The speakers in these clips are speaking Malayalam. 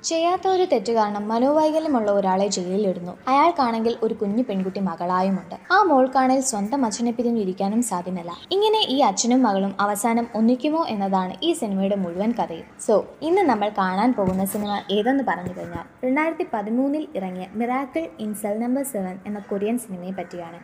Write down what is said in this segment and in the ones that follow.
ചെയ്യാത്ത ഒരു തെറ്റ് കാരണം മനോവൈകല്യമുള്ള ഒരാളെ ജയിലിലിടുന്നു. അയാൾക്കാണെങ്കിൽ ഒരു കുഞ്ഞു പെൺകുട്ടി മകളായുമുണ്ട്. ആ മോൾക്കാണെങ്കിൽ സ്വന്തം അച്ഛനെ പിരിഞ്ഞിരിക്കാനും സാധ്യമല്ല. ഇങ്ങനെ ഈ അച്ഛനും മകളും അവസാനം ഒന്നിക്കുമോ എന്നതാണ് ഈ സിനിമയുടെ മുഴുവൻ കഥയും. ഇന്ന് നമ്മൾ കാണാൻ പോകുന്ന സിനിമ ഏതെന്ന് പറഞ്ഞു കഴിഞ്ഞാൽ 2013 ഇറങ്ങിയ മിറാക്കിൾ ഇൻ സെൽ നമ്പർ 7 എന്ന കൊറിയൻ സിനിമയെ പറ്റിയാണ്.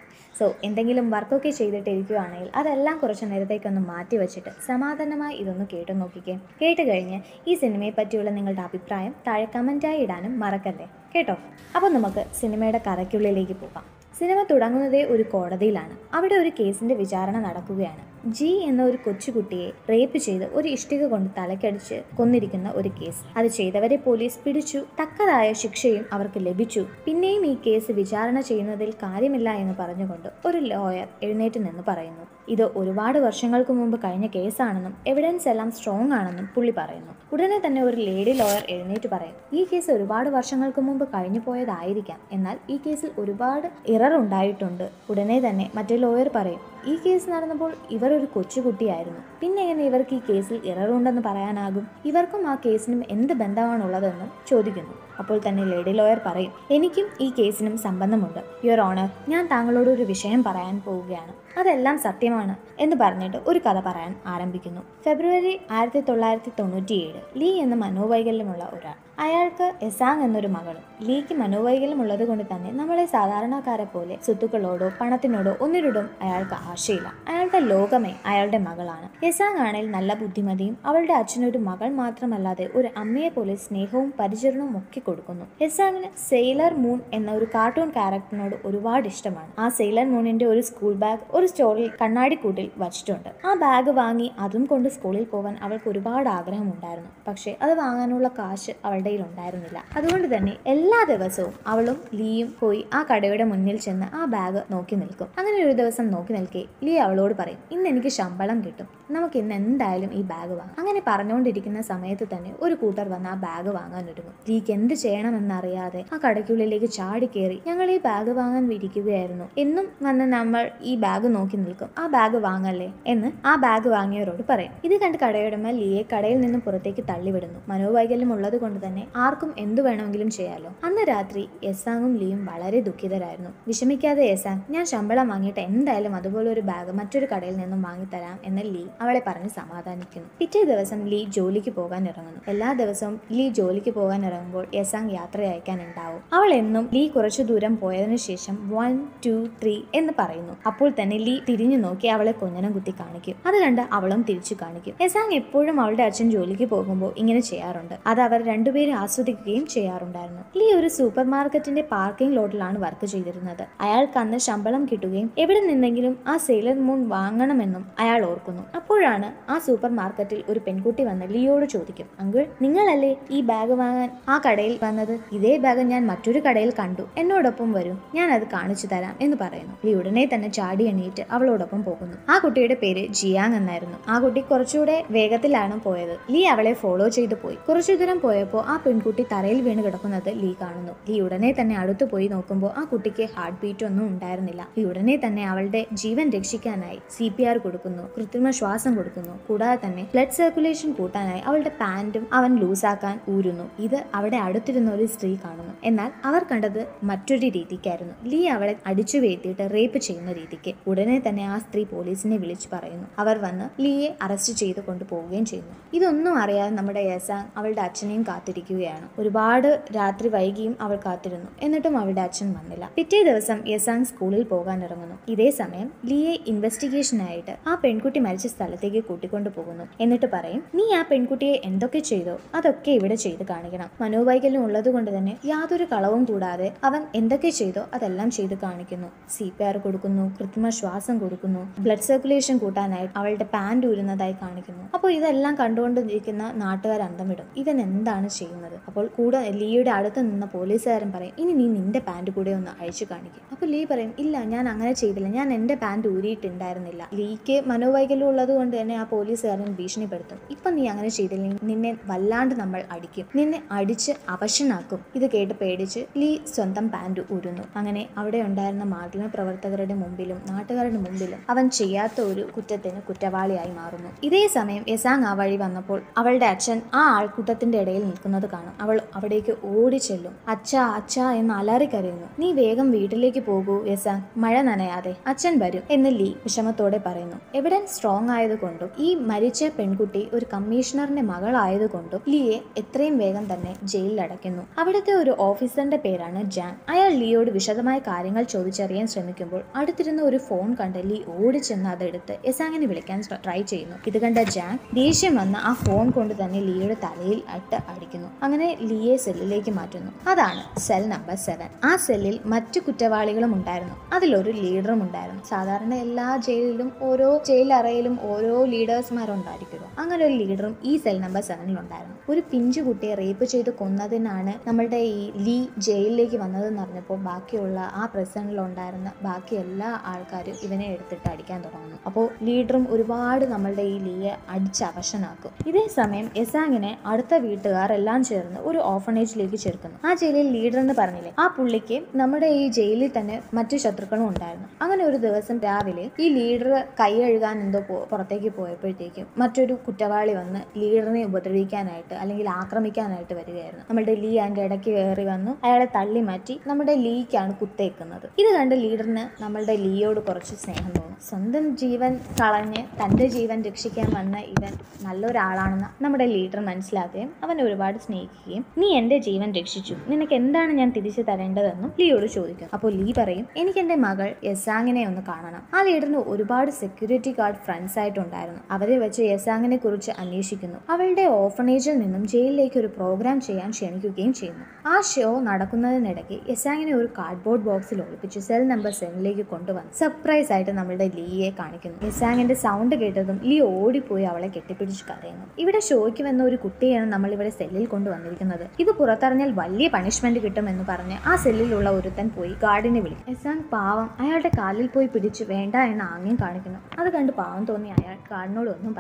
എന്തെങ്കിലും വർക്കൊക്കെ ചെയ്തിട്ടിരിക്കുകയാണെങ്കിൽ അതെല്ലാം കുറച്ച് നേരത്തേക്കൊന്ന് മാറ്റി വെച്ചിട്ട് സമാധാനമായി ഇതൊന്ന് കേട്ടു നോക്കിക്കേ. കേട്ട് കഴിഞ്ഞ് ഈ സിനിമയെ പറ്റിയുള്ള നിങ്ങളുടെ അഭിപ്രായം താഴെ കമൻറ്റായി ഇടാനും മറക്കല്ലേ കേട്ടോ. അപ്പോൾ നമുക്ക് സിനിമയുടെ കഥയ്ക്കുള്ളിലേക്ക് പോകാം. സിനിമ തുടങ്ങുന്നതേ ഒരു കോടതിയിലാണ്. അവിടെ ഒരു കേസിന്റെ വിചാരണ നടക്കുകയാണ്. ജി എന്ന ഒരു കൊച്ചുകുട്ടിയെ റേപ്പ് ചെയ്ത് ഒരു ഇഷ്ടിക കൊണ്ട് തലക്കടിച്ച് കൊന്നിരിക്കുന്ന ഒരു കേസ്. അത് ചെയ്തവരെ പോലീസ് പിടിച്ചു. തക്കതായ ശിക്ഷയും അവർക്ക് ലഭിച്ചു. പിന്നെയും ഈ കേസ് വിചാരണ ചെയ്യുന്നതിൽ കാര്യമില്ല എന്ന് പറഞ്ഞുകൊണ്ട് ഒരു ലോയർ എഴുന്നേറ്റ് നിന്ന് പറയുന്നു, ഇത് ഒരുപാട് വർഷങ്ങൾക്ക് മുമ്പ് കഴിഞ്ഞ കേസാണെന്നും എവിഡൻസ് എല്ലാം സ്ട്രോങ് ആണെന്നും പുള്ളി പറയുന്നു. ഉടനെ തന്നെ ഒരു ലേഡി ലോയർ എഴുന്നേറ്റ് പറയും, ഈ കേസ് ഒരുപാട് വർഷങ്ങൾക്ക് മുമ്പ് കഴിഞ്ഞു പോയതായിരിക്കാം, എന്നാൽ ഈ കേസിൽ ഒരുപാട് ഇറർ ഉണ്ടായിട്ടുണ്ട്. ഉടനെ തന്നെ മറ്റേ ലോയർ പറയും, ഈ കേസ് നടന്നപ്പോൾ ഇവർ ഒരു കൊച്ചുകുട്ടിയായിരുന്നു, പിന്നെ എങ്ങനെ ഇവർക്ക് ഈ കേസിൽ ഇററുണ്ടെന്ന് പറയാനാകും? ഇവർക്കും ആ കേസിനും എന്ത് ബന്ധമാണുള്ളതെന്നും ചോദിക്കുന്നു. അപ്പോൾ തന്നെ ലേഡി ലോയർ പറയും, എനിക്കും ഈ കേസിനും സംബന്ധമുണ്ട് യുവർ ഓണർ, ഞാൻ താങ്കളോട് ഒരു വിഷയം പറയാൻ പോവുകയാണ്, അതെല്ലാം സത്യമാണ് എന്ന് പറഞ്ഞിട്ട് ഒരു കഥ പറയാൻ ആരംഭിക്കുന്നു. ഫെബ്രുവരി 1997 ലീ എന്ന മനോവൈകല്യമുള്ള ഒരാൾ, അയാൾക്ക് എസാങ് എന്നൊരു മകളും. ലീക്ക് മനോവൈകല്യം ഉള്ളത് കൊണ്ട് തന്നെ നമ്മളെ സാധാരണക്കാരെ പോലെ സ്വത്തുക്കളോടോ പണത്തിനോടോ ഒന്നിനോടും അയാൾക്ക് ആശയില്ല. അയാളുടെ ലോകമേ അയാളുടെ മകളാണ്. എസാങ് ആണെങ്കിൽ നല്ല ബുദ്ധിമതിയും അവളുടെ അച്ഛനൊരു മകൾ മാത്രമല്ലാതെ ഒരു അമ്മയെ പോലെ സ്നേഹവും പരിചരണവും ഒക്കെ കൊടുക്കുന്നു. എസാങ്ങിന് സെയിലർ മൂൺ എന്ന ഒരു കാർട്ടൂൺ ക്യാരക്ടറിനോട് ഒരുപാട് ഇഷ്ടമാണ്. ആ സെയിലർ മൂണിന്റെ ഒരു സ്കൂൾ ബാഗ് ഒരു സ്റ്റോറിൽ കണ്ണാടിക്കൂട്ടിൽ വച്ചിട്ടുണ്ട്. ആ ബാഗ് വാങ്ങി അതും കൊണ്ട് സ്കൂളിൽ പോകാൻ അവൾക്ക് ഒരുപാട് ആഗ്രഹമുണ്ടായിരുന്നു. പക്ഷെ അത് വാങ്ങാനുള്ള കാശ് അവളുടെ ഉണ്ടായിരുന്നില്ല. അതുകൊണ്ട് തന്നെ എല്ലാ ദിവസവും അവളും ലീയും പോയി ആ കടയുടെ മുന്നിൽ ചെന്ന് ആ ബാഗ് നോക്കി നിൽക്കും. അങ്ങനെ ഒരു ദിവസം നോക്കി നിൽക്കെ ലീ അവളോട് പറയും, ഇന്ന് എനിക്ക് ശമ്പളം കിട്ടും, നമുക്ക് ഇന്ന് എന്തായാലും ഈ ബാഗ് വാങ്ങാം. അങ്ങനെ പറഞ്ഞുകൊണ്ടിരിക്കുന്ന സമയത്ത് തന്നെ ഒരു കൂട്ടർ വന്ന് ആ ബാഗ് വാങ്ങാൻ ഒരുങ്ങും. ലീക്ക് എന്ത് ചെയ്യണമെന്നറിയാതെ ആ കടയ്ക്കുള്ളിലേക്ക് ചാടി കയറി, ഞങ്ങൾ ഈ ബാഗ് വാങ്ങാൻ ഇരിക്കുകയായിരുന്നു, എന്നും വന്ന് നമ്മൾ ഈ ബാഗ് നോക്കി നിൽക്കും, ആ ബാഗ് വാങ്ങല്ലേ എന്ന് ആ ബാഗ് വാങ്ങിയവരോട് പറയും. ഇത് കണ്ട് കടയുടമ ലീയെ കടയിൽ നിന്നും പുറത്തേക്ക് തള്ളിവിടുന്നു. മനോവൈകല്യം ഉള്ളത് കൊണ്ട് തന്നെ ആർക്കും എന്തു വേണമെങ്കിലും ചെയ്യാലോ. അന്ന് രാത്രി എസാങ്ങും ലീയും വളരെ ദുഃഖിതരായിരുന്നു. വിഷമിക്കാതെ എസാങ്, ഞാൻ ശമ്പളം വാങ്ങിയിട്ട് എന്തായാലും അതുപോലെ ഒരു ബാഗ് മറ്റൊരു കടയിൽ നിന്നും വാങ്ങിത്തരാം എന്ന് ലീ അവളെ പറഞ്ഞ് സമാധാനിക്കുന്നു. പിറ്റേ ദിവസം ലീ ജോലിക്ക് പോകാൻ ഇറങ്ങുന്നു. എല്ലാ ദിവസവും ലീ ജോലിക്ക് പോകാൻ ഇറങ്ങുമ്പോൾ എസാങ് യാത്ര അയക്കാനുണ്ടാവും. അവൾ എന്നും ലീ കുറച്ചു ദൂരം പോയതിനു ശേഷം 1 2 3 എന്ന് പറയുന്നു. അപ്പോൾ തന്നെ ലീ തിരിഞ്ഞു നോക്കി അവളെ കൊഞ്ഞനം കുത്തി കാണിക്കും. അത് കണ്ട് അവളും തിരിച്ചു കാണിക്കും. എസാങ് എപ്പോഴും അവളുടെ അച്ഛൻ ജോലിക്ക് പോകുമ്പോൾ ഇങ്ങനെ ചെയ്യാറുണ്ട്. അത് അവർ രണ്ടുപേരും ആസ്വദിക്കുകയും ചെയ്യാറുണ്ടായിരുന്നു. ലീ ഒരു സൂപ്പർ മാർക്കറ്റിന്റെ പാർക്കിംഗ് ലോട്ടിലാണ് വർക്ക് ചെയ്തിരുന്നത്. അയാൾക്ക് അന്ന് ശമ്പളം കിട്ടുകയും എവിടെ നിന്നെങ്കിലും ആ സെയിലർ മൂൺ വാങ്ങണമെന്നും അയാൾ ഓർക്കുന്നു. അപ്പോഴാണ് ആ സൂപ്പർ മാർക്കറ്റിൽ ഒരു പെൺകുട്ടി വന്ന് ലീയോട് ചോദിക്കും, അങ്കിൾ, നിങ്ങളല്ലേ ഈ ബാഗ് വാങ്ങാൻ ആ കടയിൽ വന്നത്? ഇതേ ബാഗ് ഞാൻ മറ്റൊരു കടയിൽ കണ്ടു, എന്നോടൊപ്പം വരും, ഞാൻ അത് കാണിച്ചു തരാം എന്ന് പറയുന്നു. ലീ ഉടനെ തന്നെ ചാടി എണീറ്റ് അവളോടൊപ്പം പോകുന്നു. ആ കുട്ടിയുടെ പേര് ജിയാങ് എന്നായിരുന്നു. ആ കുട്ടി കുറച്ചുകൂടെ വേഗത്തിലാണ് പോയത്. ലീ അവളെ ഫോളോ ചെയ്തു പോയി. കുറച്ചു ദൂരം പോയപ്പോൾ ആ പെൺകുട്ടി തറയിൽ വീണ് കിടക്കുന്നത് ലീ കാണുന്നു. ലീ ഉടനെ തന്നെ അടുത്തു പോയി നോക്കുമ്പോൾ ആ കുട്ടിക്ക് ഹാർട്ട് ബീറ്റ് ഒന്നും ഉണ്ടായിരുന്നില്ല. ലീ ഉടനെ തന്നെ അവളുടെ ജീവൻ രക്ഷിക്കാനായി CPR കൊടുക്കുന്നു, കൃത്രിമ ശ്വാസം കൊടുക്കുന്നു. കൂടാതെ തന്നെ ബ്ലഡ് സർക്കുലേഷൻ കൂട്ടാനായി അവളുടെ പാന്റും അവൻ ലൂസാക്കാൻ ഊരുന്നു. ഇത് അവിടെ അടുത്തിരുന്ന ഒരു സ്ത്രീ കാണുന്നു. എന്നാൽ അവർ കണ്ടത് മറ്റൊരു രീതിക്കായിരുന്നു. ലീ അവളെ അടിച്ചു വീഴ്ത്തിയിട്ട് റേപ്പ് ചെയ്യുന്ന രീതിക്ക്. ഉടനെ തന്നെ ആ സ്ത്രീ പോലീസിനെ വിളിച്ചു പറയുന്നു. അവർ വന്ന് ലീയെ അറസ്റ്റ് ചെയ്ത് കൊണ്ടുപോവുകയും ചെയ്യുന്നു. ഇതൊന്നും അറിയാതെ നമ്മുടെ എസാങ് അവളുടെ അച്ഛനെയും കാത്തിരിക്കുകയാണ്. ഒരുപാട് രാത്രി വൈകിയും അവൾ കാത്തിരുന്നു. എന്നിട്ടും അവളുടെ അച്ഛൻ വന്നില്ല. പിറ്റേ ദിവസം എസാങ് സ്കൂളിൽ പോകാൻ ഇറങ്ങുന്നു. ഇതേ സമയം ലീയെ ഇൻവെസ്റ്റിഗേഷനായിട്ട് ആ പെൺകുട്ടി മരിച്ച സ്ഥലത്തേക്ക് കൂട്ടിക്കൊണ്ടു പോകുന്നു. എന്നിട്ട് പറയും, നീ ആ പെൺകുട്ടിയെ എന്തൊക്കെ ചെയ്തോ അതൊക്കെ ഇവിടെ ചെയ്ത് കാണിക്കണം. മനോവൈകല്യം ഉള്ളത് കൊണ്ട് തന്നെ യാതൊരു കളവും കൂടാതെ അവൻ എന്തൊക്കെ ചെയ്തോ അതെല്ലാം ചെയ്ത് കാണിക്കുന്നു. CPR കൊടുക്കുന്നു, കൃത്രിമ ശ്വാസം കൊടുക്കുന്നു, ബ്ലഡ് സർക്കുലേഷൻ കൂട്ടാനായിട്ട് അവളുടെ പാന്റ് ഊരുന്നതായി കാണിക്കുന്നു. അപ്പോൾ ഇതെല്ലാം കണ്ടുകൊണ്ടിരിക്കുന്ന നാട്ടുകാർ അന്തം വിടും, ഇവൻ എന്താണ് ചെയ്യുന്നത്? അപ്പോൾ കൂടെ ലീയുടെ അടുത്ത് നിന്ന പോലീസുകാരൻ പറയും, ഇനി നീ നിന്റെ പാന്റ് കൂടെ ഒന്ന് അഴിച്ചു കാണിക്കും. അപ്പോൾ ലീ പറയും, ഇല്ല, ഞാൻ അങ്ങനെ ചെയ്തില്ല, ഞാൻ എന്റെ പാന്റ് ഊരിയിട്ടുണ്ടായിരുന്നില്ല. ലീ ലീക്ക് മനോവൈകല്യം ഉള്ളത് കൊണ്ട് തന്നെ ആ പോലീസുകാരൻ ഭീഷണിപ്പെടുത്തും. ഇപ്പൊ നീ അങ്ങനെ ചെയ്തില്ലെങ്കിൽ നിന്നെ വല്ലാണ്ട് നമ്മൾ അടിക്കും, നിന്നെ അടിച്ച് അവശനാക്കും. ഇത് കേട്ട് പേടിച്ച് ലീ സ്വന്തം പാൻറ് ഊരുന്നു. അങ്ങനെ അവിടെ ഉണ്ടായിരുന്ന മാധ്യമ പ്രവർത്തകരുടെ മുമ്പിലും നാട്ടുകാരുടെ മുമ്പിലും അവൻ ചെയ്യാത്ത ഒരു കുറ്റത്തിന് കുറ്റവാളിയായി മാറുന്നു. ഇതേ സമയം യെസാങ് ആ വഴി വന്നപ്പോൾ അവളുടെ അച്ഛൻ ആ ആൾക്കൂട്ടത്തിന്റെ ഇടയിൽ നിൽക്കുന്നത് കാണും. അവൾ അവിടേക്ക് ഓടിച്ചെല്ലും. അച്ഛാ അച്ഛാ എന്ന് അലറിക്കരയുന്നു. നീ വേഗം വീട്ടിലേക്ക് പോകൂ യെസാങ്, മഴ നനയാതെ, അച്ഛൻ വരും എന്ന് ലീ വിഷമത്തോടെ പറയുന്നു. എവിഡൻസ് സ്ട്രോങ് ആയതുകൊണ്ടും ഈ മരിച്ച പെൺകുട്ടി ഒരു കമ്മീഷണറിന്റെ മകളായതുകൊണ്ടും ലീയെ എത്രയും വേഗം തന്നെ ജയിലിൽ അടയ്ക്കുന്നു. അവിടുത്തെ ഒരു ഓഫീസറിന്റെ പേരാണ് ജാങ്. അയാൾ ലീയോട് വിശദമായ കാര്യങ്ങൾ ചോദിച്ചറിയാൻ ശ്രമിക്കുമ്പോൾ അടുത്തിരുന്ന ഒരു ഫോൺ കണ്ട് ലീ ഓടിച്ചെന്ന് അതെടുത്ത് യെസാങ്ങിനെ വിളിക്കാൻ ട്രൈ ചെയ്യുന്നു. ഇത് കണ്ട ജാങ് ദേഷ്യം വന്ന് ആ ഫോൺ കൊണ്ട് തന്നെ ലീയുടെ തലയിൽ അടിക്കുന്നു. അങ്ങനെ ലീയെ സെല്ലിലേക്ക് മാറ്റുന്നു. അതാണ് സെൽ നമ്പർ 7. ആ സെല്ലിൽ മറ്റു കുറ്റവാളികളും ഉണ്ടായിരുന്നു. അതിലൊരു ലീഡറും ഉണ്ടായിരുന്നു. സാധാരണ എല്ലാ ജയിലിലും ഓരോ ജയിലറയിലും ഓരോ ലീഡേഴ്സ്മാരുണ്ടായിരിക്കുമല്ലോ. അങ്ങനെ ഒരു ലീഡറും ഈ സെൽ നമ്പർ 7 ഉണ്ടായിരുന്നു. ഒരു പിഞ്ചു കുട്ടിയെ റേപ്പ് ചെയ്ത് കൊന്നതിനാണ് നമ്മളുടെ ഈ ലീ ജയിലിലേക്ക് വന്നതെന്ന് അറിഞ്ഞപ്പോൾ ബാക്കിയുള്ള ആ പ്രസന്റിലുണ്ടായിരുന്ന ബാക്കി എല്ലാ ആൾക്കാരും ഇവനെ എടുത്തിട്ട് അടിക്കാൻ തുടങ്ങുന്നു. അപ്പോൾ ലീഡറും ഒരുപാട് നമ്മളുടെ ഈ ലീയെ അടിച്ച് അവശനാക്കും. ഇതേ സമയം യെസാങ്ങിനെ അടുത്ത വീട്ടുകാർ എല്ലാം ചേർന്ന് ഒരു ഓർഫനേജിലേക്ക് ചേർക്കുന്നു. ആ ജയിലിൽ ലീഡർ എന്ന് പറഞ്ഞില്ലേ, ആ പുള്ളിക്ക് നമ്മുടെ ഈ ജയിലിൽ തന്നെ മറ്റു ശത്രുക്കളും ഉണ്ടായിരുന്നു. അങ്ങനെ ഒരു ദിവസം രാവിലെ ഈ ലീഡർ കൈ കഴുകാൻ എന്തോ പുറത്തേക്ക് പോയപ്പോഴത്തേക്കും മറ്റൊരു കുറ്റവാളി വന്ന് ലീഡറിനെ ഉപദ്രവിക്കാനായിട്ട് അല്ലെങ്കിൽ ആക്രമിക്കാനായിട്ട് വരികയായിരുന്നു. നമ്മുടെ ലീ അതിന്റെ ഇടയ്ക്ക് കയറി വന്നു അയാളെ തള്ളി മാറ്റി നമ്മുടെ ലീക്കാണ് കുത്തേക്കുന്നത്. ഇത് കണ്ട് ലീഡറിന് നമ്മളുടെ ലീയോട് കുറച്ച് സ്നേഹം തോന്നും. സ്വന്തം ജീവൻ കളഞ്ഞ് തന്റെ ജീവൻ രക്ഷിക്കാൻ വന്ന ഇവൻ നല്ലൊരാളാണെന്ന് നമ്മുടെ ലീഡർ മനസ്സിലാക്കുകയും അവനെ ഒരുപാട് സ്നേഹിക്കുകയും നീ എന്റെ ജീവൻ രക്ഷിച്ചു, നിനക്ക് എന്താണ് ഞാൻ തിരിച്ചു തരേണ്ടതെന്നും ലീയോട് ചോദിക്കും. അപ്പോൾ ലീ പറയും എനിക്ക് എന്റെ മകൾ യെസാങ്ങിനെ ഒന്ന് കാണണം. ആ ലീഡറിന് ഒരുപാട് സെക്യൂരിറ്റി ഗാർഡ് ഫ്രണ്ട്സ് ആയിട്ടുണ്ടായിരുന്നു. അവരെ വെച്ച് യെസാങ്ങിനെ കുറിച്ച് അന്വേഷിക്കുന്നു. അവളുടെ ഓർഫനേജിൽ നിന്നും ജയിലിലേക്ക് ഒരു പ്രോഗ്രാം ചെയ്യാൻ ക്ഷണിക്കുകയും ചെയ്യുന്നു. ആ ഷോ നടക്കുന്നതിനിടയ്ക്ക് യെസാങ്ങിനെ ഒരു കാർഡ്ബോർഡ് ബോക്സിൽ ഒളിപ്പിച്ച് സെൽ നമ്പർ 7ലേക്ക് കൊണ്ടുവന്ന് സർപ്രൈസ് ആയിട്ട് നമ്മളുടെ ലീയെ കാണിക്കുന്നു. യെസാങ്ങിന്റെ സൗണ്ട് കേട്ടതും ലീ ഓടിപ്പോയി അവളെ കെട്ടിപ്പിടിച്ച് കരയുന്നു. ഇവിടെ ഷോയ്ക്ക് വന്ന ഒരു കുട്ടിയാണ് നമ്മൾ ഇവിടെ സെല്ലിൽ കൊണ്ടുവന്നിരിക്കുന്നത്. ഇത് പുറത്തറിഞ്ഞാൽ വലിയ പണിഷ്മെന്റ് കിട്ടുമെന്ന് പറഞ്ഞ് ആ സെല്ലിലുള്ള ഒരുത്തൻ പോയി ഗാർഡിനെ വിളിക്കും. യെസാങ് പാവം അയാളുടെ കാലിൽ പോയി പിടിച്ച് വേണ്ട എന്ന് ആംഗ്യം കാണിക്കുന്നു. അത് കണ്ട് പാവം തോന്നി അയാൾ ഗാർഡിനോട് ഒന്നും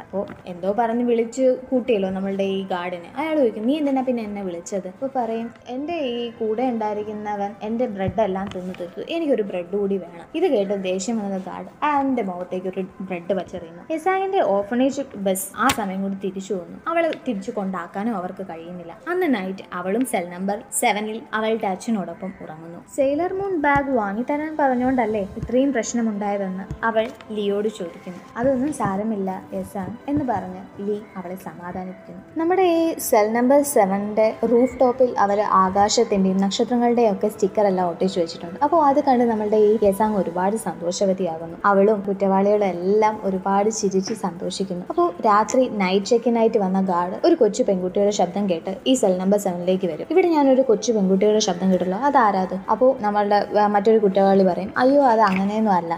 എന്തോ പറഞ്ഞ് വിളിച്ച് കൂട്ടിയല്ലോ നമ്മളുടെ ഈ ഗാർഡിനെ. അയാൾ ചോദിക്കും നീ എന്തിനാ പിന്നെ എന്നെ വിളിച്ചത്? അപ്പോൾ പറയും എന്റെ ഈ കൂടെ ഉണ്ടായിരിക്കുന്നവൻ എന്റെ ബ്രെഡ് എല്ലാം തിന്നു തീർത്തു, എനിക്കൊരു ബ്രെഡ് കൂടി വേണം. ഇത് കേട്ട് ദേഷ്യം വന്ന ഗാർഡ് അയാളുടെ മുഖത്തേക്ക് ഒരു ബ്രെഡ് വച്ചെറിയുന്നു. യെസാങ്ങിന്റെ ഓർഫനേജ് ബസ് ആ സമയം കൂടി തിരിച്ചു വന്നു. അവളെ തിരിച്ചു കൊണ്ടാക്കാനും അവർക്ക് കഴിയുന്നില്ല. അന്ന് നൈറ്റ് അവളും സെൽ നമ്പർ 7ൽ അവളുടെ അച്ഛനോടൊപ്പം ഉറങ്ങുന്നു. സെയിലർ മൂൺ ബാഗ് വാങ്ങിത്തരാൻ പറഞ്ഞുകൊണ്ടല്ലേ ഇത്രയും പ്രശ്നമുണ്ടായതെന്ന് അവൾ ലീയോട് ചോദിക്കുന്നു. അതൊന്നും സാരമില്ല യെസാങ് എന്ന് പറഞ്ഞ് ലീ അവളെ സമാധാനിപ്പിക്കുന്നു. നമ്മുടെ ഈ സെൽ നമ്പർ 7ന്റെ റൂഫ് ടോപ്പിൽ അവർ ആകാശത്തിന്റെയും നക്ഷത്രങ്ങളുടെയും ഒക്കെ സ്റ്റിക്കർ എല്ലാം ഒട്ടിച്ചു വെച്ചിട്ടുണ്ട്. അപ്പോൾ അത് കണ്ട് നമ്മളുടെ ഈ യെസാങ് ഒരുപാട് സന്തോഷവതിയാകുന്നു. അവളും കുറ്റവാളികളും എല്ലാം ഒരുപാട് ചിരിച്ച് സന്തോഷിക്കുന്നു. അപ്പോൾ രാത്രി നൈറ്റ് ചെക്കിനായിട്ട് വന്ന ഗാർഡ് ഒരു കൊച്ചു പെൺകുട്ടിയുടെ ശബ്ദം കേട്ട് ഈ സെൽ നമ്പർ 7ലേക്ക് വരും. ഇവിടെ ഞാനൊരു കൊച്ചു പെൺകുട്ടിയുടെ ശബ്ദം കേട്ടല്ലോ, അതാരാത്? അപ്പോൾ നമ്മളുടെ മറ്റൊരു കുറ്റവാളി പറയും അയ്യോ അത് അങ്ങനെയൊന്നും അല്ല,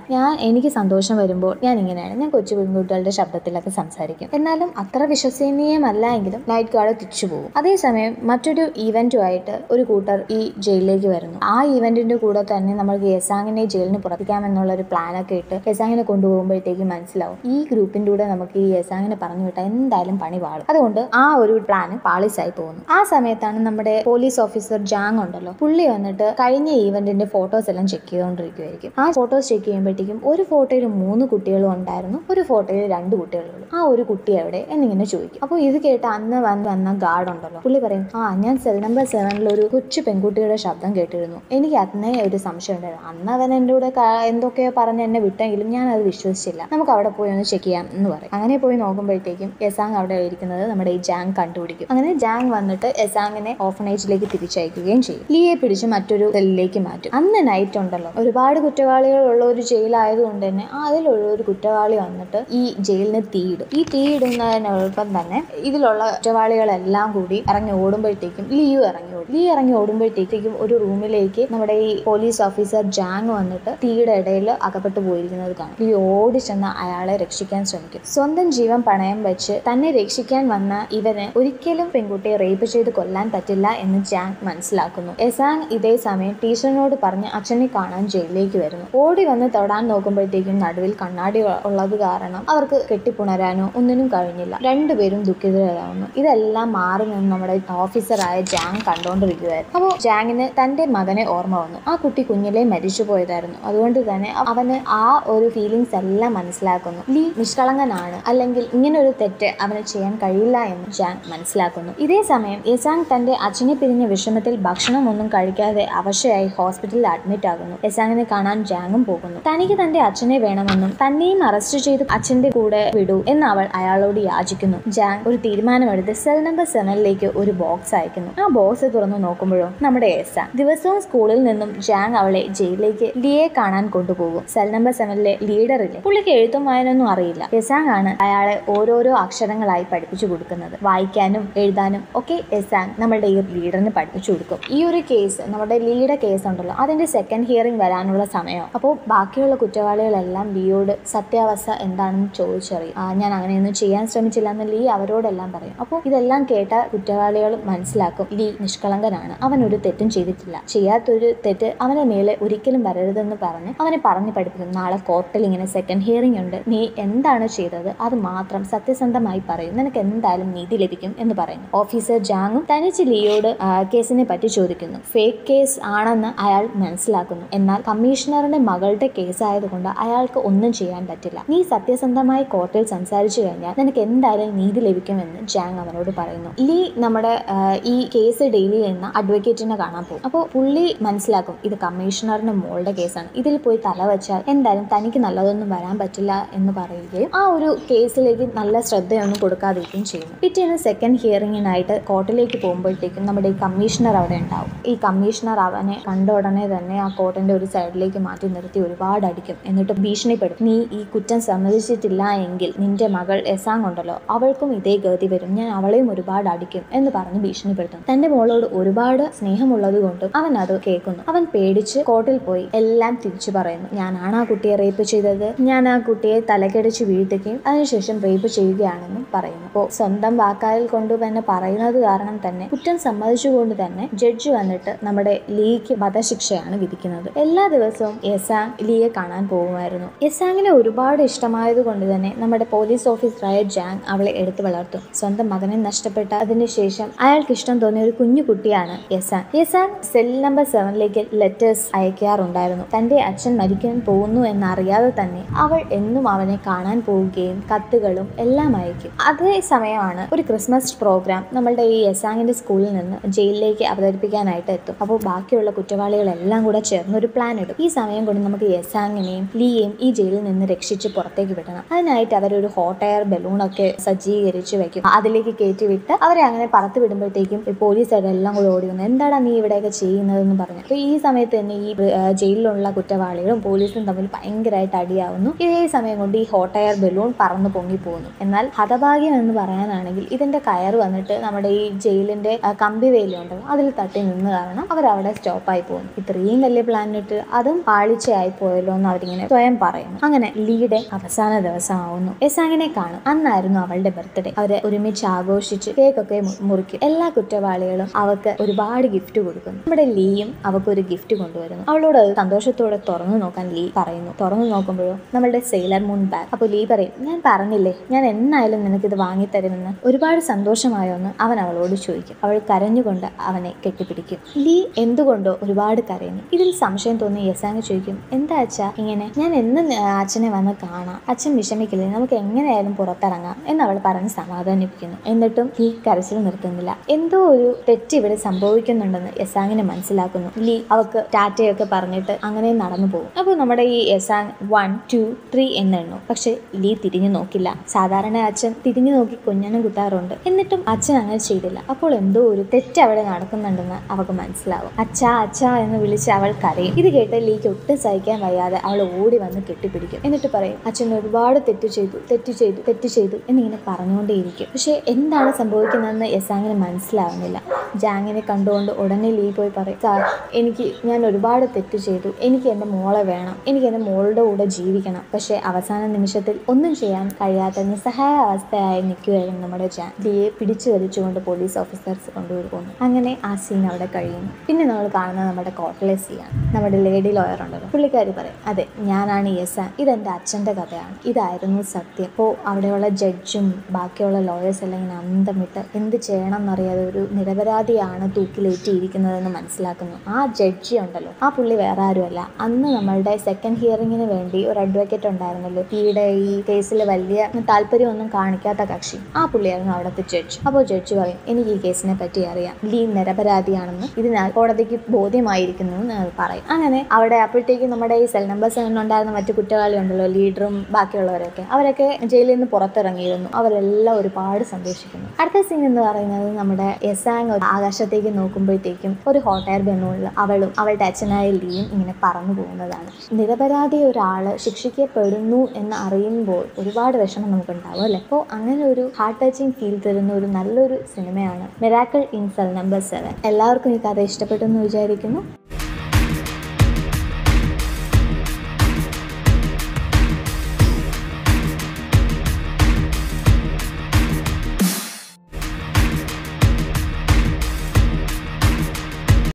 എനിക്ക് സന്തോഷം വരുമ്പോൾ ഞാൻ ഇങ്ങനെയാണ്, ഞാൻ കൊച്ചു പെൺകുട്ടികളുടെ ശബ്ദത്തിലൊക്കെ സംസാരിക്കും. എന്നാലും അത്ര വിശ്വസനീയമല്ല എങ്കിലും നൈറ്റ് ഗാർഡ് തിരിച്ചു പോകും. അതേസമയം മറ്റൊരു ഈവന്റുമായിട്ട് ഒരു കൂട്ടർ ഈ ജയിലിലേക്ക് വരുന്നു. ആ ഈവന്റിന്റെ കൂടെ തന്നെ നമ്മൾക്ക് യെസാങ്ങിനെ ജയിലിന് പുറപ്പിക്കാമെന്നുള്ള ഒരു പ്ലാനൊക്കെ ഇട്ട് യെസാങ്ങിനെ കൊണ്ടുപോകുമ്പോഴത്തേക്ക് മനസ്സിലാവും ഈ ഗ്രൂപ്പിന്റെ കൂടെ നമുക്ക് ഈ യെസാങ്ങിനെ പറഞ്ഞു വിട്ടാൽ എന്തായാലും പണി പാളും. അതുകൊണ്ട് ആ ഒരു പ്ലാന് പാളിസായി പോകുന്നു. ആ സമയത്താണ് നമ്മുടെ പോലീസ് ഓഫീസർ ജാങ് ഉണ്ടല്ലോ, പുള്ളി വന്നിട്ട് കഴിഞ്ഞ ഈവന്റിന്റെ ഫോട്ടോസ് എല്ലാം ചെക്ക് ചെയ്തുകൊണ്ടിരിക്കുമായിരിക്കും. ആ ഫോട്ടോസ് ചെക്ക് ചെയ്യുമ്പോഴത്തേക്കും ഒരു ഫോട്ടോയിൽ 3 കുട്ടികളും ഉണ്ടായിരുന്നു, ഒരു ഫോട്ടോയിൽ 2 കുട്ടികളുള്ളൂ. ആ ഒരു കുട്ടി എവിടെ എന്നിങ്ങനെ ചോദിക്കും. അപ്പോൾ ഇത് കേട്ട് അന്ന് വന്ന ഗാർഡ് ഉണ്ടല്ലോ, പുള്ളി പറയും ഞാൻ സെൽ നമ്പർ 7ൽ ഒരു കൊച്ചു പെൺകുട്ടിയുടെ ശബ്ദം കേട്ടിരുന്നു, എനിക്ക് അന്നേ ഒരു സംശയം ഉണ്ടായിരുന്നു. അന്ന് അവൻ എൻ്റെ കൂടെ എന്തൊക്കെയോ പറഞ്ഞ് എന്നെ വിട്ടെങ്കിലും ഞാൻ അത് വിശ്വസിച്ചില്ല, നമുക്ക് അവിടെ പോയി ഒന്ന് ചെക്ക് ചെയ്യാം എന്ന് പറയും. അങ്ങനെ പോയി നോക്കുമ്പോഴത്തേക്കും യെസാങ് അവിടെ ഇരിക്കുന്നത് നമ്മുടെ ഈ ജാങ് കണ്ടുപിടിക്കും. അങ്ങനെ ജാങ് വന്നിട്ട് യെസാങ്ങിനെ ഓർഫനേജിലേക്ക് തിരിച്ചയക്കുകയും ചെയ്യും. ലീയെ പിടിച്ച് മറ്റൊരു സെല്ലിലേക്ക് മാറ്റും. അന്ന് നൈറ്റ് ഉണ്ടല്ലോ, ഒരുപാട് കുറ്റവാളികളുള്ള ഒരു ജയിലായതുകൊണ്ട് തന്നെ അതിലുള്ള ഒരു കുറ്റവാളി വന്നിട്ട് ഈ ജയിലിന് തീയിടും. ഈ തീയിടുന്നതിനൊപ്പം തന്നെ ഇതിലുള്ള കുറ്റവാളികളെല്ലാം കൂടി ഇറങ്ങി ഓടുമ്പോഴത്തേക്കും ലീ ഇറങ്ങി ഓടുമ്പോഴത്തേക്കും ഒരു റൂമിലേക്ക് നമ്മുടെ ഈ പോലീസ് ഓഫീസർ ജാങ് വന്നിട്ട് തീയുടെ ഇടയിൽ അകപ്പെട്ടു പോയിരിക്കുന്നത് കാണും. ലീ ഓടി ചെന്ന് അയാളെ രക്ഷിക്കാൻ ശ്രമിക്കും. സ്വന്തം ജീവൻ പണയം വെച്ച് തന്നെ രക്ഷിക്കാൻ വന്ന ഇവന് ഒരിക്കലും പെൺകുട്ടിയെ റേപ്പ് ചെയ്ത് കൊല്ലാൻ പറ്റില്ല എന്ന് ജാങ് മനസ്സിലാക്കുന്നു. യെസാങ് ഇതേ സമയം ടീച്ചറിനോട് പറഞ്ഞ് അച്ഛനെ കാണാൻ ജയിലിലേക്ക് വരുന്നു. ഓടി വന്ന് തൊടാൻ നോക്കുമ്പോഴത്തേക്കും നടുവിൽ കണ്ണാടി കണ്ണാടി ഉള്ളത് കാരണം അവർക്ക് കെട്ടിപ്പുണരാനോ ഒന്നിനും കഴിഞ്ഞില്ല. രണ്ടുപേരും ദുഃഖിതരാകുന്നു. ഇതെല്ലാം മാറി നിന്ന് നമ്മുടെ ഓഫീസറായ ജാങ് കണ്ടുകൊണ്ടിരിക്കുകയായിരുന്നു. അപ്പോൾ ജാങ്ങിന് തന്റെ മകനെ ഓർമ്മ വന്നു. ആ കുട്ടി കുഞ്ഞിലെ മരിച്ചു പോയതായിരുന്നു. അതുകൊണ്ട് തന്നെ അവന് ആ ഒരു ഫീലിങ്സ് എല്ലാം മനസ്സിലാക്കുന്നു. ലീ നിഷ്കളങ്കനാണ്, അല്ലെങ്കിൽ ഇങ്ങനെ ഒരു തെറ്റ് അവന് ചെയ്യാൻ കഴിയില്ല എന്ന് ജാങ് മനസ്സിലാക്കുന്നു. ഇതേ സമയം യെസാങ് തന്റെ അച്ഛനെ പിരിഞ്ഞ വിഷമത്തിൽ ഭക്ഷണമൊന്നും കഴിക്കാതെ അവശയായി ഹോസ്പിറ്റലിൽ അഡ്മിറ്റ് ആകുന്നു. യെസാങ്ങിനെ കാണാൻ ജാങ്ങും പോകുന്നു. തനിക്ക് തന്റെ അച്ഛനെ വേണമെന്നും തന്നെയും അറസ്റ്റ് ചെയ്ത് അച്ഛന്റെ കൂടെ വിടൂ എന്ന് അവൾ അയാളോട് യാചിക്കുന്നു. ജാങ് ഒരു തീരുമാനമെടുത്ത് സെൽ നമ്പർ 7 ഒരു ബോക്സ് അയക്കുന്നു. ആ ബോക്സ് തുറന്നു നോക്കുമ്പോഴും നമ്മുടെ യെസാങ്. ദിവസവും സ്കൂളിൽ നിന്നും ജാങ് അവളെ ജയിലിലേക്ക് ലിയെ കാണാൻ കൊണ്ടുപോകും. സെൽ നമ്പർ 7 ലീഡറില്ലേ, പുള്ളിക്ക് എഴുത്തും വായനൊന്നും അറിയില്ല. യെസാങ് ആണ് അയാളെ ഓരോരോ അക്ഷരങ്ങളായി പഠിപ്പിച്ചു കൊടുക്കുന്നത്. വായിക്കാനും എഴുതാനും ഒക്കെ യെസാങ് നമ്മളുടെ ഈ ലീഡറിന് പഠിപ്പിച്ചു കൊടുക്കും. ഈ ഒരു കേസ്, നമ്മുടെ ലീയുടെ കേസ് ഉണ്ടല്ലോ, അതിന്റെ സെക്കൻഡ് ഹിയറിംഗ് വരാനുള്ള സമയം. അപ്പോൾ ബാക്കിയുള്ള കുറ്റവാളികളെല്ലാം ലിയോട് സത്യാവസ്ഥ എന്താണെന്ന് ചോദിച്ചറിയും. ഞാൻ അങ്ങനെയൊന്നും ചെയ്യാൻ ശ്രമിച്ചില്ല എന്ന് ലീ അവരോടെല്ലാം പറയും. അപ്പോൾ ഇതെല്ലാം കേട്ട കുറ്റവാളികൾ മനസ്സിലാക്കും ലീ നിഷ്കളങ്കനാണ്, അവൻ ഒരു തെറ്റും ചെയ്തിട്ടില്ല, ചെയ്യാത്തൊരു തെറ്റ് അവന്റെ മേലെ ഒരിക്കലും വരരുതെന്ന് പറഞ്ഞ് അവനെ പറഞ്ഞു പഠിപ്പിക്കും. നാളെ കോർട്ടിൽ ഇങ്ങനെ സെക്കൻഡ് ഹിയറിംഗ് ഉണ്ട്, നീ എന്താണ് ചെയ്തത് അത് മാത്രം സത്യസന്ധമായി പറയും, നിനക്ക് എന്തായാലും നീതി ലഭിക്കും എന്ന് പറയുന്നു. ഓഫീസർ ജാങ്ങും തനിച്ച് ലിയോട് കേസിനെ പറ്റി ചോദിക്കുന്നു. ഫേക്ക് കേസ് ആണെന്ന് അയാൾ മനസ്സിലാക്കുന്നു. എന്നാൽ കമ്മീഷണറുടെ മകളുടെ കേസ് ആയതുകൊണ്ട് അയാൾക്ക് ഒന്നും ചെയ്യാൻ പറ്റില്ല. നീ സത്യസന്ധമായി കോർട്ടിൽ സംസാരിച്ചു കഴിഞ്ഞാൽ നിനക്ക് എന്തായാലും നീതി ലഭിക്കുമെന്ന് ജാങ് അവനോട് പറയുന്നു. ലീ നമ്മുടെ ഈ കേസ് ഡെയിലി ചെയ്യുന്ന അഡ്വക്കേറ്റിനെ കാണാൻ പോകും. അപ്പോൾ പുള്ളി മനസ്സിലാക്കും ഇത് കമ്മീഷണറിന്റെ മോളുടെ കേസാണ്, ഇതിൽ പോയി തല വെച്ചാൽ എന്തായാലും തനിക്ക് നല്ലതൊന്നും വരാൻ പറ്റില്ല എന്ന് പറയുകയും ആ ഒരു കേസിലേക്ക് നല്ല ശ്രദ്ധയൊന്നും കൊടുക്കാതിരിക്കുകയും ചെയ്യുന്നു. പിറ്റേന്ന് സെക്കൻഡ് ഹിയറിംഗിനായിട്ട് കോർട്ടിലേക്ക് പോകുമ്പോഴത്തേക്കും നമ്മുടെ ഈ കമ്മീഷണർ അവിടെ ഉണ്ടാവും. ഈ കമ്മീഷണർ അവനെ കണ്ട ഉടനെ തന്നെ ആ കോർട്ടിന്റെ ഒരു സൈഡിലേക്ക് മാറ്റി നിർത്തി ഒരുപാട് അടിക്കും. എന്നിട്ട് ഭീഷണിപ്പെടും, നീ ഈ കുറ്റം സമ്മതിച്ചിട്ടില്ല എങ്കിൽ നിന്റെ മകൾ യെസാങ് ഉണ്ടല്ലോ, അവൾക്കും ഇതേ ഗതി വരും, ഞാൻ അവളെയും ഒരുപാട് അടിക്കും എന്ന് പറഞ്ഞ് ഭീഷണിപ്പെടുത്തും. തന്റെ മോളോട് ഒരുപാട് സ്നേഹമുള്ളത് കൊണ്ടും അവൻ അത് കേൾക്കുന്നു. അവൻ പേടിച്ച് കോർട്ടിൽ പോയി എല്ലാം തിരിച്ചു പറയുന്നു. ഞാനാണ് ആ കുട്ടിയെ റേപ്പ് ചെയ്തത്, ഞാൻ ആ കുട്ടിയെ തലക്കടിച്ച് വീഴ്ത്തുകയും അതിനുശേഷം റേപ്പ് ചെയ്യുകയാണെന്നും പറയുന്നു. അപ്പോൾ സ്വന്തം വാക്കാലിൽ കൊണ്ട് തന്നെ പറയുന്നത് കാരണം തന്നെ കുറ്റം സമ്മതിച്ചുകൊണ്ട് തന്നെ ജഡ്ജ് വന്നിട്ട് നമ്മുടെ ലീക്ക് വധശിക്ഷയാണ് വിധിക്കുന്നത്. എല്ലാ ദിവസവും യെസാങ് ലീയെ കാണാൻ പോകുമായിരുന്നു. യെസാങ്ങിനെ ഒരുപാട് ഇഷ്ടമായത് കൊണ്ട് തന്നെ നമ്മുടെ പോലീസ് ഓഫീസറായ ജാങ് അവളെ എടുത്തു വളർത്തും. സ്വന്തം മകനെ നഷ്ടപ്പെട്ട അതിനുശേഷം അയാൾക്ക് ഇഷ്ടം തോന്നിയ ഒരു കുഞ്ഞു കുട്ടിയാണ് യെസാങ്. യെസാങ് സെൽ നമ്പർ 7 ലെറ്റേഴ്സ് അയക്കാറുണ്ടായിരുന്നു. തന്റെ അച്ഛൻ മരിക്കാൻ പോകുന്നു എന്നറിയാതെ തന്നെ അവൾ എന്നും അവനെ കാണാൻ പോവുകയും കത്തുകളും എല്ലാം അയക്കും. അതേ സമയമാണ് ഒരു ക്രിസ്മസ് പ്രോഗ്രാം നമ്മളുടെ ഈ യെസാങ്ങിന്റെ സ്കൂളിൽ നിന്ന് ജയിലിലേക്ക് അവതരിപ്പിക്കാനായിട്ട് എത്തും. അപ്പോൾ ബാക്കിയുള്ള കുറ്റവാളികളെല്ലാം കൂടെ ചേർന്ന് ഒരു പ്ലാൻ ഇടും. ഈ സമയം കൊണ്ട് നമുക്ക് യെസാങ്ങിനെയും ലീയെയും ഈ ജയിലിൽ നിന്ന് രക്ഷിച്ച് പുറത്തേക്ക് വിടണം. അതിനായിട്ട് അവരൊരു ഹോട്ട് എയർ ബലൂണൊക്കെ സജ്ജീകരിച്ച് വെക്കും. അതിലേക്ക് കയറ്റി വിട്ട് അവരെ അങ്ങനെ പറത്ത് വിടുമ്പോഴത്തേക്കും പോലീസുകാരെല്ലാം കൂടെ ഓടി വന്നു, എന്താടാ നീ ഇവിടെയൊക്കെ ചെയ്യുന്നതെന്ന് പറഞ്ഞു. അപ്പോൾ ഈ സമയത്ത് തന്നെ ഈ ജയിലിലുള്ള കുറ്റവാളികളും പോലീസും തമ്മിൽ ഭയങ്കരമായിട്ട് അടിയാവുന്നു. ഇതേ സമയം കൊണ്ട് ഈ ഹോട്ട് എയർ ബലൂൺ പറന്ന് പൊങ്ങിപ്പോകുന്നു. എന്നാൽ ഹതഭാഗ്യം എന്ന് പറയാനാണെങ്കിൽ ഇതിന്റെ കയർ വന്നിട്ട് നമ്മുടെ ഈ ജയിലിന്റെ കമ്പി വേലിയുണ്ടല്ലോ അതിൽ തട്ടി നിന്ന് കാരണം അവരവിടെ സ്റ്റോപ്പായി പോകുന്നു. ഇത്രയും വലിയ പ്ലാനിട്ട് അതും പാളിച്ചയായി പോയല്ലോ എന്ന് അവരിങ്ങനെ സ്വയം പറയുന്നു. അങ്ങനെ ലീയുടെ അവസാന ദിവസം ആവുന്നു. യെസാങ്ങിനെ കാണും. അന്നായിരുന്നു അവളുടെ ബർത്ത്ഡേ. അവര് ഒരുമിച്ച് ആഘോഷിച്ച് കേക്കൊക്കെ മുറിക്കും. എല്ലാ കുറ്റവാളികളും അവൾക്ക് ഒരുപാട് ഗിഫ്റ്റ് കൊടുക്കുന്നു. നമ്മുടെ ലീയും അവൾക്ക് ഒരു ഗിഫ്റ്റ് കൊണ്ടുവരുന്നു. അവളോട് അത് സന്തോഷത്തോടെ തുറന്നു നോക്കാൻ ലീ പറയുന്നു. തുറന്നു നോക്കുമ്പോഴോ നമ്മളുടെ സെയിലർ മൂൺ ബാഗ്. അപ്പോൾ ലീ പറയും, ഞാൻ പറഞ്ഞില്ലേ ഞാൻ എന്നായാലും നിനക്കിത് വാങ്ങിത്തരുമെന്ന്. ഒരുപാട് സന്തോഷമായോന്ന് അവൻ അവളോട് ചോദിക്കും. അവൾ കരഞ്ഞുകൊണ്ട് അവനെ കെട്ടിപ്പിടിക്കും. ലീ എന്തുകൊണ്ടോ ഒരുപാട് കരയുന്നു. ഇതിൽ സംശയം തോന്നി യെസാങ് ചോദിക്കും, എന്താ അച്ഛാ ഇങ്ങനെ, ഞാൻ എന്ന് അച്ഛനെ വന്ന് കാണാം, അച്ഛൻ വിഷമിക്കില്ലേ, നമുക്ക് എങ്ങനെയായാലും പുറത്തിറങ്ങാം എന്നവൾ പറഞ്ഞ് സമാധാനിപ്പിക്കുന്നു. എന്നിട്ടും ലീ കരച്ചിൽ നിർത്തുന്നില്ല. എന്തോ ഒരു തെറ്റ് ഇവിടെ സംഭവിക്കുന്നുണ്ടെന്ന് യെസാങ്ങിന് മനസ്സിലാക്കുന്നു. ലീ അവൾക്ക് ടാറ്റയൊക്കെ പറഞ്ഞിട്ട് അങ്ങനെ നടന്നു പോകും. അപ്പോൾ നമ്മുടെ ഈ യെസാങ് 1, 2, 3 എന്നെണ്ണു. പക്ഷെ ലീ തിരിഞ്ഞു നോക്കില്ല. സാധാരണ അച്ഛൻ തിരിഞ്ഞു നോക്കി കുഞ്ഞനും കുത്താറുണ്ട്, എന്നിട്ടും അച്ഛൻ അങ്ങനെ ചെയ്തില്ല. അപ്പോൾ എന്തോ ഒരു തെറ്റ് അവിടെ നടക്കുന്നുണ്ടെന്ന് അവൾക്ക് മനസ്സിലാവും. അച്ഛാ അച്ഛാ എന്ന് വിളിച്ച് അവൾ കരയും. ഇത് കേട്ട് ലീക്ക് ഒട്ടും സഹിക്കാൻ വയ്യാതെ അവൾ ഓടി വന്ന് കെട്ടിപ്പിടിക്കും. എന്നിട്ട് പറയും, അച്ഛൻ ഒരുപാട് തെറ്റ് ചെയ്തു എന്നിങ്ങനെ പറഞ്ഞുകൊണ്ടേയിരിക്കും. പക്ഷെ എന്താണ് സംഭവിക്കുന്നതെന്ന് യെസാങ്ങിന് മനസ്സിലാവുന്നില്ല. ജാങ്ങിനെ കണ്ടുകൊണ്ട് ഉടനെ ലീ പോയി പറയും, സാർ ഞാൻ ഒരുപാട് തെറ്റ് ചെയ്തു, എനിക്ക് എൻ്റെ മോളെ വേണം, എനിക്ക് എൻ്റെ മോളുടെ കൂടെ ജീവിക്കണം. പക്ഷെ അവസാന നിമിഷത്തിൽ ഒന്നും ചെയ്യാൻ കഴിയാത്ത നിസ്സഹായ അവസ്ഥയായി നിൽക്കുകയായിരുന്നു നമ്മുടെ ജാങ്. ലീയെ പിടിച്ചു വലിച്ചുകൊണ്ട് പോലീസ് ഓഫീസേഴ്സ് കൊണ്ടുപോകുന്നു. അങ്ങനെ ആ സീൻ അവിടെ കഴിയുന്നു. പിന്നെ നമ്മൾ കാണുന്നത് നമ്മുടെ കോർട്ടിലെ സീനാണ്. നമ്മുടെ ലേഡി ലോയർ ഉണ്ടല്ലോ, പുള്ളിക്കാരി പറയും, അതെ ഞാനാണ് യെസാങ്, ഇത് എൻ്റെ അച്ഛൻ്റെ കഥയാണ്, ഇതായിരുന്നു സത്യം. അപ്പോൾ അവിടെയുള്ള ജഡ്ജും ബാക്കിയുള്ള ലോയേഴ്സ് എല്ലാം ഇങ്ങനെ അന്തം വിട്ട് എന്ത് ചെയ്യണം എന്നറിയാതെ ഒരു നിരപരാധിയാണ് തൂക്കിലേറ്റിയിരിക്കുന്നതെന്ന് മനസ്സിലാക്കുന്നു. ആ ജഡ്ജി ഉണ്ടല്ലോ, ആ പുള്ളി വേറെ ആരുമല്ല, അന്ന് നമ്മളുടെ സെക്കൻഡ് ഹിയറിങ്ങിന് വേണ്ടി ഒരു അഡ്വക്കേറ്റ് ഉണ്ടായിരുന്നല്ലോ, ഈയുടെ ഈ കേസിൽ വലിയ താല്പര്യമൊന്നും കാണിക്കാത്ത കക്ഷി, ആ പുള്ളിയായിരുന്നു അവിടുത്തെ ജഡ്ജ്. അപ്പോൾ ജഡ്ജി പറയും, എനിക്ക് ഈ കേസിനെ പറ്റി അറിയാം, ലീ നിരപരാധിയാണെന്ന് ഇതിനാൽ കോടതിക്ക് ബോധ്യമായിരിക്കുന്നു എന്ന് പറയും. അങ്ങനെ അവിടെ അപ്പോഴത്തേക്കും നമ്മുടെ ഈ സെൽ നമ്പർ 7 ഉണ്ടായിരുന്ന മറ്റു കുറ്റവാളി ഉണ്ടല്ലോ, ലീഡറും ബാക്കിയുള്ളവരൊക്കെ, അവരൊക്കെ ജയിലിൽ നിന്ന് പുറത്തിറങ്ങിയിരുന്നു. അവരെല്ലാം ഒരുപാട് സന്തോഷിക്കുന്നു. അടുത്ത സീൻ എന്ന് പറയുന്നത് നമ്മുടെ യെസാങ് ആകാശത്തേക്ക് നോക്കുമ്പോഴത്തേക്കും ഒരു ഹോട്ട് എയർ ബലൂണിൽ അവളും അവളുടെ അച്ഛനായ ലീയും ഇങ്ങനെ പറന്നു പോകുന്നതാണ്. നിരപരാധി ഒരാള് ശിക്ഷിക്കപ്പെടുന്നു എന്ന് അറിയുമ്പോൾ ഒരുപാട് വിഷമം നമുക്കുണ്ടാവും അല്ലേ. അപ്പോൾ അങ്ങനെ ഒരു ഹാർട്ട് ടച്ചിങ് ഫീൽ തരുന്ന ഒരു നല്ലൊരു സിനിമയാണ് മിറാക്കിൾ ഇൻ സെൽ നമ്പർ 7. എല്ലാവർക്കും ഈ കഥ ഇഷ്ടപ്പെട്ടു എന്ന് വിചാരിക്കുന്നു.